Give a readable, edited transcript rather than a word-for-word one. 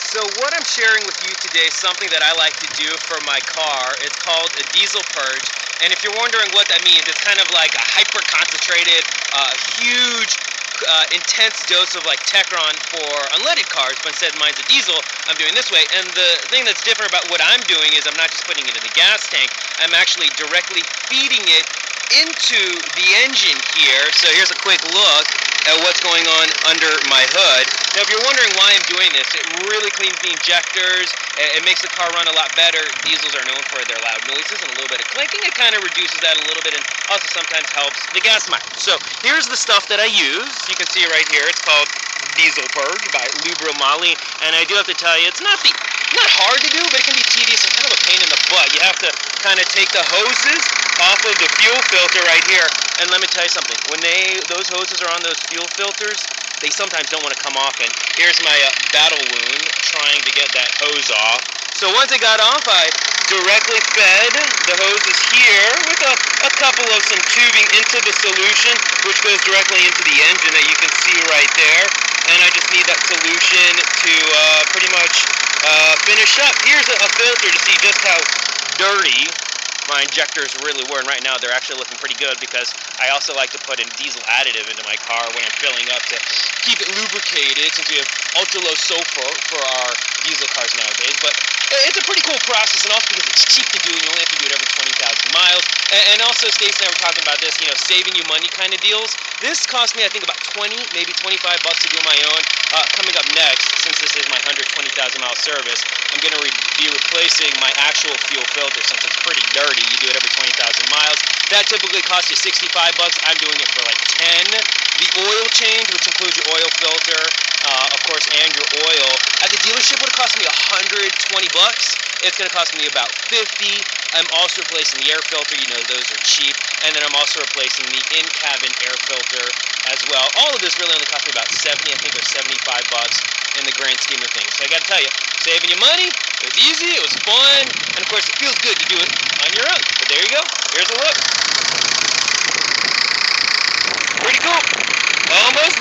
So what I'm sharing with you today is something that I like to do for my car. It's called a diesel purge. And if you're wondering what that means, it's kind of like a hyper-concentrated, huge, intense dose of like Techron for unleaded cars, but instead mine's a diesel, I'm doing this way. And the thing that's different about what I'm doing is I'm not just putting it in the gas tank, I'm actually directly feeding it into the engine here. So here's a quick look at what's going on under my hood. Now if you're wondering why I'm doing this, it really cleans the injectors, it makes the car run a lot better. Diesels are known for their loud noises and a little bit of clanking. It kind of reduces that a little bit and also sometimes helps the gas mileage. So here's the stuff that I use. You can see right here, it's called Diesel Purge by Lubro Mali, and I do have to tell you, it's not hard to do, but it can be tedious and kind of a pain in the butt. You have to kind of take the hoses off of the fuel filter right here, and let me tell you something, when those hoses are on those fuel filters, they sometimes don't want to come off, and here's my battle wound trying to get that hose off. So once it got off, I directly fed the hoses here with a couple of some tubing into the solution, which goes directly into the engine that you can see right there. And I just need that solution to pretty much finish up. Here's a filter to see just how dirty my injectors really were, and right now they're actually looking pretty good because I also like to put in diesel additive into my car when I'm filling up to keep it lubricated, since we have ultra low sulfur for our diesel cars nowadays. But it's a pretty cool process, and also because it's cheap to do and you only have to do it every 20,000 miles. And also Stacey and I were talking about this, you know, saving you money kind of deals. This cost me I think about 20, maybe 25 bucks to do my own. Coming up next, since this is my 120,000 mile service, I'm going to be replacing my actual fuel filter since it's pretty dirty. You do it every 20,000 miles. That typically costs you 65 bucks. I'm doing it for like 10. The oil change, which includes your oil filter, of course, and your oil, at the dealership would have cost me 120 bucks. It's going to cost me about 50. I'm also replacing the air filter. You know, those are cheap. And then I'm also replacing the in-cabin air filter as well. All of this really only cost me about 70, I think, or 75 bucks in the grand scheme of things. So I got to tell you, saving you money, it was easy, it was fun, and of course it feels good to do it on your own. But there you go. Here's a look. Pretty cool. Almost